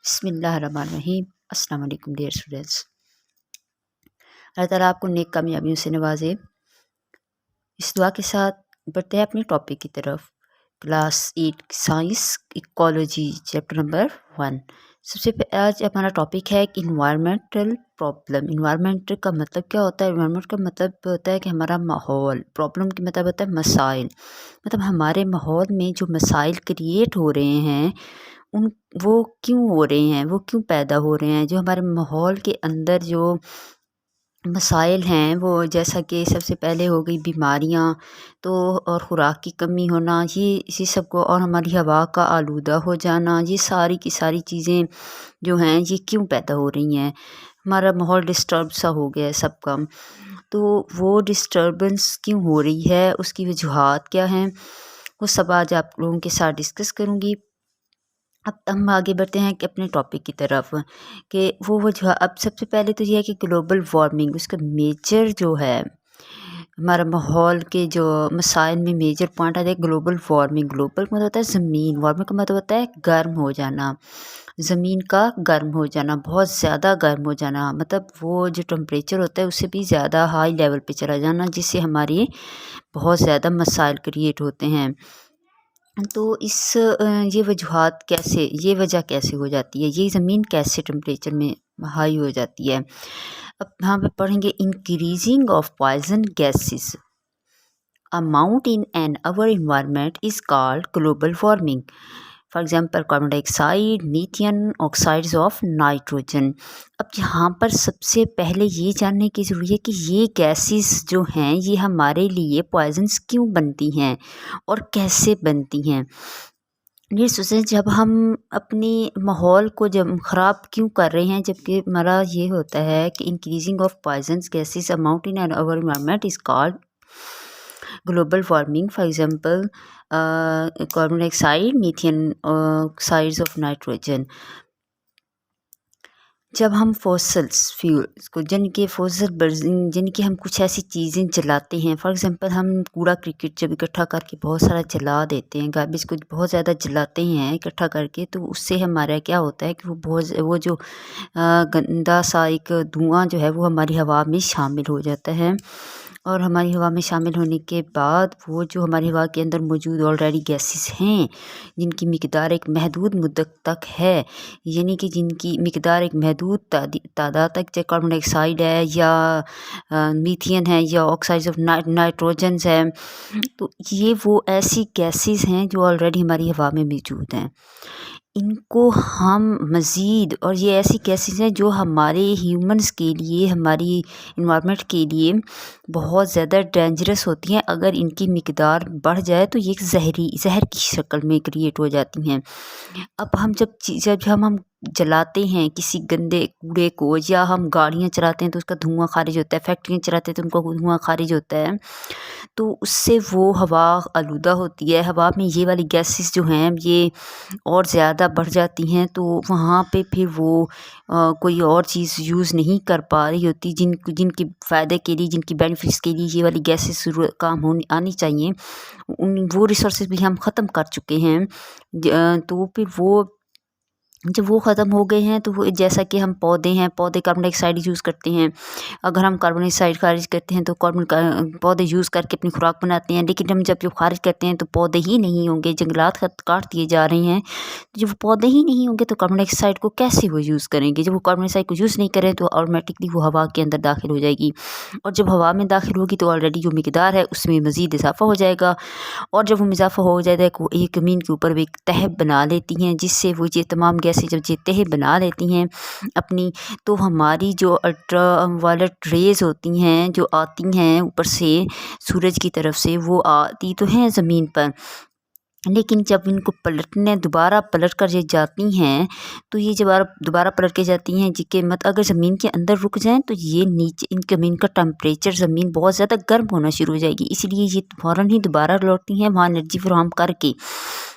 بسم اللہ الرحمن الرحیم۔ السلام علیکم ڈیئر اسٹوڈینٹس، اللہ تعالیٰ آپ کو نیک کامیابیوں سے نوازے۔ اس دعا کے ساتھ بڑھتے ہیں اپنے ٹاپک کی طرف۔ Class 8 science ecology chapter number 1۔ سب سے آج ہمارا ٹاپک ہے کہ انوائرمنٹل پرابلم۔ انوائرمنٹ کا مطلب کیا ہوتا ہے؟ انوائرمنٹ کا مطلب ہوتا ہے کہ ہمارا ماحول۔ پرابلم کا مطلب ہوتا ہے مسائل، مطلب ہمارے ماحول میں جو مسائل کریٹ ہو رہے ہیں وہ کیوں ہو رہے ہیں، وہ کیوں پیدا ہو رہے ہیں۔ جو ہمارے ماحول کے اندر جو مسائل ہیں وہ جیسا کہ سب سے پہلے ہو گئی بیماریاں تو اور خوراک کی کمی ہونا، یہ اسی سب کو، اور ہماری ہوا کا آلودہ ہو جانا، یہ ساری کی ساری چیزیں جو ہیں یہ کیوں پیدا ہو رہی ہیں۔ ہمارا ماحول ڈسٹرب سا ہو گیا ہے سب کا، تو وہ ڈسٹربنس کیوں ہو رہی ہے، اس کی وجوہات کیا ہیں، وہ سب آج آپ لوگوں کے ساتھ ڈسکس کروں گی۔ اب ہم آگے بڑھتے ہیں کہ اپنے ٹاپک کی طرف کہ وہ وجہ۔ اب سب سے پہلے تو یہ ہے کہ گلوبل وارمنگ، اس کا میجر جو ہے ہمارا ماحول کے جو مسائل میں میجر پوائنٹ آتا ہے گلوبل وارمنگ۔ گلوبل کا مطلب ہوتا ہے زمین، وارمنگ کا مطلب ہوتا ہے گرم ہو جانا، زمین کا گرم ہو جانا، بہت زیادہ گرم ہو جانا، مطلب وہ جو ٹمپریچر ہوتا ہے اس سے بھی زیادہ ہائی لیول پہ چلا جانا، جس سے ہماری بہت زیادہ مسائل کریٹ ہوتے ہیں۔ تو یہ وجوہات کیسے، یہ وجہ کیسے ہو جاتی ہے، یہ زمین کیسے ٹمپریچر میں ہائی ہو جاتی ہے۔ اب یہاں پہ پڑھیں گے increasing of poison gases amount in an our environment is called global warming. For example carbon dioxide, methane, oxides of nitrogen. اب یہاں پر سب سے پہلے یہ جاننے کی ضروری ہے کہ یہ گیسز جو ہیں یہ ہمارے لیے پوائزنس کیوں بنتی ہیں اور کیسے بنتی ہیں۔ یہ سوچیں جب ہم اپنی ماحول کو جب خراب کیوں کر رہے ہیں، جبکہ ہمارا یہ ہوتا ہے کہ increasing of poisons gases amount in our environment is called global warming. For example carbon dioxide, methane, oxides of nitrogen. جب ہم فوسلس فیولس کو جن کی ہم کچھ ایسی چیزیں جلاتے ہیں، فار ایگزامپل ہم کوڑا کرکٹ جب اکٹھا کر کے بہت سارا جلا دیتے ہیں، گاربیج کو بہت زیادہ جلاتے ہیں اکٹھا کر کے، تو اس سے ہمارا کیا ہوتا ہے کہ وہ جو گندا سا ایک دھواں جو ہے وہ ہماری ہوا میں شامل ہو جاتا ہے، اور ہماری ہوا میں شامل ہونے کے بعد وہ جو ہماری ہوا کے اندر موجود آلریڈی گیسز ہیں جن کی مقدار ایک محدود مدت تک ہے، یعنی کہ جن کی مقدار ایک محدود تعداد تک، چاہے کاربن ڈائی آکسائڈ ہے یا میتھین ہے یا آکسائڈز آف نائٹروجنز ہے، تو یہ وہ ایسی گیسز ہیں جو آلریڈی ہماری ہوا میں موجود ہیں۔ ان کو ہم مزید، اور یہ ایسی گیسز ہیں جو ہمارے ہیومنز کے لیے، ہماری انوائرمنٹ کے لیے بہت زیادہ ڈینجرس ہوتی ہیں۔ اگر ان کی مقدار بڑھ جائے تو یہ زہر کی شکل میں کریٹ ہو جاتی ہیں۔ اب ہم جب ہم جلاتے ہیں کسی گندے کوڑے کو، یا ہم گاڑیاں چلاتے ہیں تو اس کا دھواں خارج ہوتا ہے، فیکٹریاں چلاتے ہیں تو ان کا دھواں خارج ہوتا ہے، تو اس سے وہ ہوا آلودہ ہوتی ہے۔ ہوا میں یہ والی گیسز جو ہیں یہ اور زیادہ بڑھ جاتی ہیں، تو وہاں پہ پھر وہ کوئی اور چیز یوز نہیں کر پا رہی ہوتی، جن کے فائدے کے لیے، جن کی بینیفٹس کے لیے یہ والی گیسز کام آنی چاہیے، وہ ریسورسز بھی ہم ختم کر چکے ہیں۔ تو پھر وہ جب وہ ختم ہو گئے ہیں تو وہ جیسا کہ ہم پودے ہیں، پودے کاربن ڈائی آکسائڈ یوز کرتے ہیں، اگر ہم کاربن ڈائی آکسائڈ خارج کرتے ہیں تو پودے یوز کر کے اپنی خوراک بناتے ہیں، لیکن ہم جب خارج کرتے ہیں تو پودے ہی نہیں ہوں گے، جنگلات کاٹ دیے جا رہے ہیں، جب وہ پودے ہی نہیں ہوں گے تو کاربن ڈائی آکسائڈ کو کیسے وہ یوز کریں گے؟ جب وہ کاربن ڈائی آکسائڈ کو یوز نہیں کریں تو آٹومیٹکلی وہ ہوا کے اندر داخل ہو جائے گی، اور جب ہوا میں داخل ہوگی تو آلریڈی جو مقدار ہے اس میں مزید اضافہ ہو جائے گا، اور جب وہ اضافہ ہو جائے گا وہ ایک زمین کے اوپر ایک تہہ بنا لیتی ہیں، جس سے وہ یہ تمام گیسیں جب یہ تہہ بنا لیتی ہیں اپنی، تو ہماری جو الٹرا وائلٹ ریز ہوتی ہیں جو آتی ہیں اوپر سے سورج کی طرف سے، وہ آتی تو ہیں زمین پر، لیکن جب ان کو دوبارہ پلٹ کر یہ جاتی ہیں تو یہ جب دوبارہ پلٹ کے جاتی ہیں کہ اگر زمین کے اندر رک جائیں تو یہ نیچے ان زمین کا ٹمپریچر، زمین بہت زیادہ گرم ہونا شروع ہو جائے گی، اس لیے یہ فوراً ہی دوبارہ لوٹتی ہیں وہاں انرجی فراہم کر کے،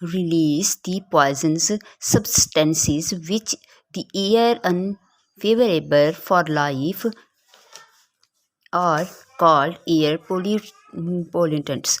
release the poisonous substances which the air unfavorable for life are called air pollutants।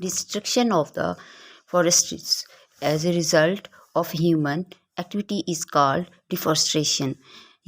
destruction of the forests as a result of human activity is called deforestation।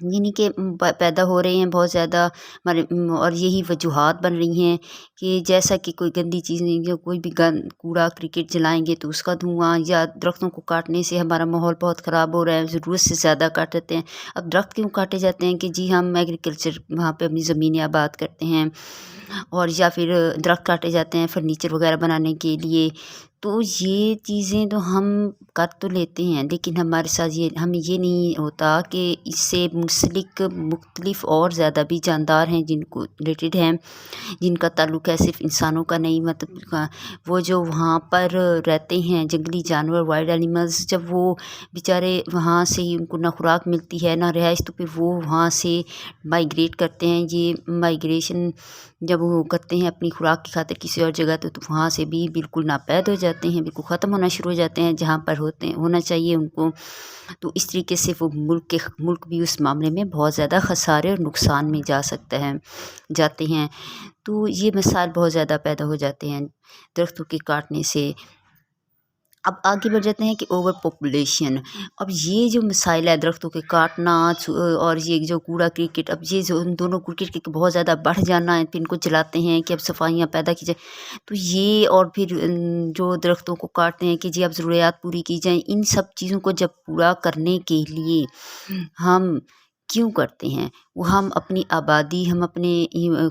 یعنی کہ پیدا ہو رہے ہیں بہت زیادہ ہمارے اور یہی وجوہات بن رہی ہیں کہ جیسا کہ کوئی گندی چیز نہیں، جو کوئی بھی کوڑا کرکٹ جلائیں گے تو اس کا دھواں، یا درختوں کو کاٹنے سے ہمارا ماحول بہت خراب ہو رہا ہے، ضرورت سے زیادہ کاٹ دیتے ہیں۔ اب درخت کیوں کاٹے جاتے ہیں کہ جی ہم ایگریکلچر وہاں پہ اپنی زمینیں آباد کرتے ہیں، اور یا پھر درخت کاٹے جاتے ہیں فرنیچر وغیرہ بنانے کے لیے۔ تو یہ چیزیں تو ہم کر تو لیتے ہیں، لیکن ہمارے ساتھ یہ ہمیں یہ نہیں ہوتا کہ اس سے منسلک مختلف اور زیادہ بھی جاندار ہیں جن کو ریلیٹڈ ہیں، جن کا تعلق ہے صرف انسانوں کا نہیں، مطلب وہ جو وہاں پر رہتے ہیں جنگلی جانور، وائلڈ اینیملز، جب وہ بیچارے وہاں سے ہی ان کو نہ خوراک ملتی ہے نہ رہائش، تو پھر وہ وہاں سے مائیگریٹ کرتے ہیں۔ یہ مائیگریشن جب وہ کرتے ہیں اپنی خوراک کی خاطر کسی اور جگہ، تو وہاں سے بھی بالکل ناپید ہو جاتے ہیں، بالکل ختم ہونا شروع ہو جاتے ہیں جہاں پر ہونا چاہیے ان کو۔ تو اس طریقے سے وہ ملک بھی اس معاملے میں بہت زیادہ خسارے اور نقصان میں جاتے ہیں۔ تو یہ مسائل بہت زیادہ پیدا ہو جاتے ہیں درختوں کے کاٹنے سے۔ اب آگے بڑھ جاتے ہیں کہ اوور پاپولیشن۔ اب یہ جو مسائل ہے درختوں کے کاٹنا اور یہ جو کوڑا کرکٹ، اب یہ جو ان دونوں کرکٹ کے بہت زیادہ بڑھ جانا ہے، پھر ان کو جلاتے ہیں کہ اب صفائیاں پیدا کی جائیں، تو یہ اور پھر جو درختوں کو کاٹتے ہیں کہ جی اب ضروریات پوری کی جائیں، ان سب چیزوں کو جب پورا کرنے کے لیے ہم کیوں کرتے ہیں؟ وہ ہم اپنی آبادی، ہم اپنے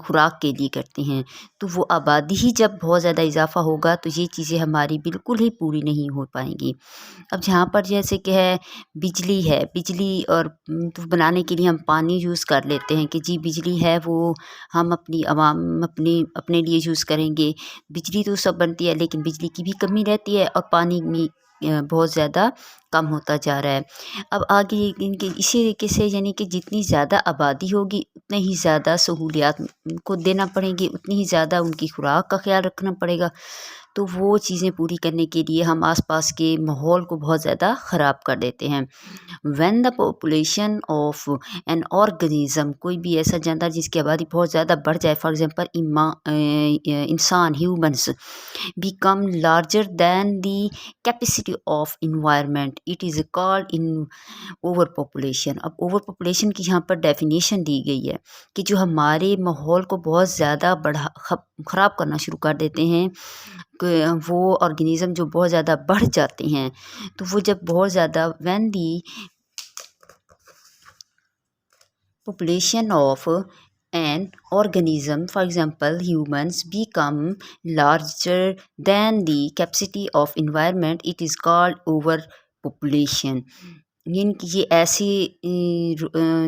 خوراک کے لیے کرتے ہیں۔ تو وہ آبادی ہی جب بہت زیادہ اضافہ ہوگا تو یہ چیزیں ہماری بالکل ہی پوری نہیں ہو پائیں گی۔ اب جہاں پر جیسے کہ بجلی اور بنانے کے لیے ہم پانی یوز کر لیتے ہیں کہ جی بجلی ہے وہ ہم اپنے لیے یوز کریں گے۔ بجلی تو سب بنتی ہے، لیکن بجلی کی بھی کمی رہتی ہے اور پانی بھی بہت زیادہ کم ہوتا جا رہا ہے۔ اب آگے ان کے اسی طریقے سے یعنی کہ جتنی زیادہ آبادی ہوگی اتنے ہی زیادہ سہولیات کو دینا پڑیں گی، اتنی ہی زیادہ ان کی خوراک کا خیال رکھنا پڑے گا۔ تو وہ چیزیں پوری کرنے کے لیے ہم آس پاس کے ماحول کو بہت زیادہ خراب کر دیتے ہیں۔ When the population of an organism, کوئی بھی ایسا جاندار جس کی آبادی بہت زیادہ بڑھ جائے، فار ایگزامپل انسان، humans become larger then the capacity of environment, it is called in over population. اب اوور پاپولیشن کی یہاں پر ڈیفینیشن دی گئی ہے کہ جو ہمارے ماحول کو بہت زیادہ خراب کرنا شروع کر دیتے ہیں، کہ وہ آرگنیزم جو بہت زیادہ بڑھ جاتے ہیں، تو وہ جب بہت زیادہ when the population of an organism, for example humans, become larger than the capacity of environment, it is called overpopulation. یعنی کہ یہ ایسی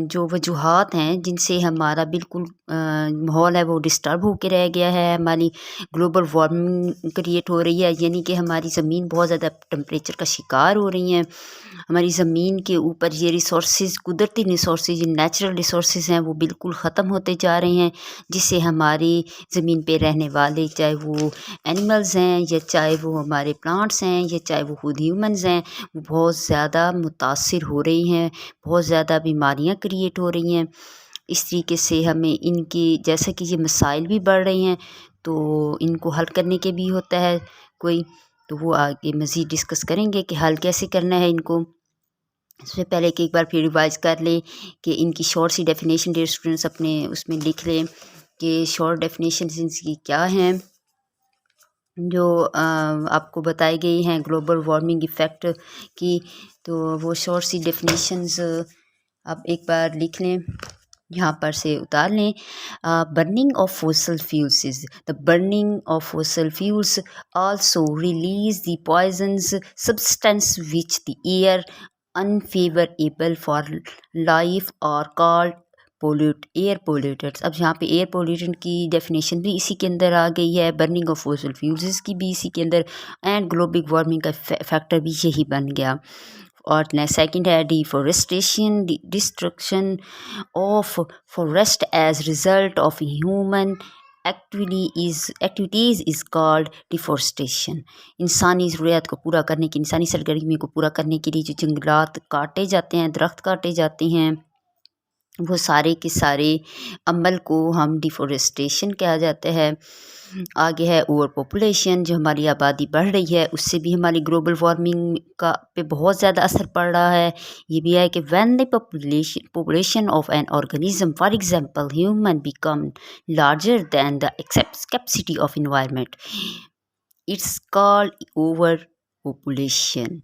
جو وجوہات ہیں جن سے ہمارا بالکل ماحول ہے وہ ڈسٹرب ہو کے رہ گیا ہے، ہماری گلوبل وارمنگ کریٹ ہو رہی ہے، یعنی کہ ہماری زمین بہت زیادہ ٹمپریچر کا شکار ہو رہی ہیں، ہماری زمین کے اوپر یہ ریسورسز، قدرتی ریسورسز، یہ نیچرل ریسورسز ہیں وہ بالکل ختم ہوتے جا رہے ہیں، جس سے ہماری زمین پہ رہنے والے، چاہے وہ اینیملز ہیں یا چاہے وہ ہمارے پلانٹس ہیں یا چاہے وہ خود ہیومنز ہیں، وہ بہت زیادہ متاثر ہو رہی ہیں، بہت زیادہ بیماریاں کریٹ ہو رہی ہیں۔ اس طریقے سے ہمیں ان کی جیسا کہ یہ مسائل بھی بڑھ رہے ہیں تو ان کو حل کرنے کے بھی ہوتا ہے کوئی، تو وہ آگے مزید ڈسکس کریں گے کہ حل کیسے کرنا ہے ان کو۔ اس سے پہلے کہ ایک بار پھر ریوائز کر لیں کہ ان کی شارٹ سی ڈیفینیشن ڈیئر اسٹوڈنٹس اپنے اس میں لکھ لیں کہ شارٹ ڈیفینیشنز ان کی کیا ہیں جو آپ کو بتائی گئی ہیں گلوبل وارمنگ ایفیکٹ کی۔ تو وہ شارٹ سی ڈیفینیشنز آپ ایک بار لکھ لیں، یہاں پر سے اتار لیں۔ Burning of fossil fuels, the burning of fossil fuels also release the poisons substance which the air unfavorable for life are called air pollutants. اب یہاں پہ ایئر پولیوٹنٹ کی ڈیفینیشن بھی اسی کے اندر آ گئی ہے، برننگ آف فوسل فیولز کی بھی اسی کے اندر، اینڈ گلوبل وارمنگ کا فیکٹر بھی یہی بن گیا۔ اور سیکنڈ ہے ڈیفورسٹیشن، destruction of forest as result of human activities is called ڈیفورسٹیشن۔ انسانی ضروریات کو پورا کرنے کی، انسانی سرگرمی کو پورا کرنے کے لیے جو جنگلات کاٹے جاتے ہیں، درخت کاٹے جاتے ہیں، وہ سارے کے سارے عمل کو ہم ڈیفورسٹیشن کہا جاتا ہے۔ آگے ہے اوور پاپولیشن، جو ہماری آبادی بڑھ رہی ہے اس سے بھی ہماری گلوبل وارمنگ کا پہ بہت زیادہ اثر پڑ رہا ہے۔ یہ بھی ہے کہ when the population of an organism for example human become larger than the capacity of environment, it's called over population.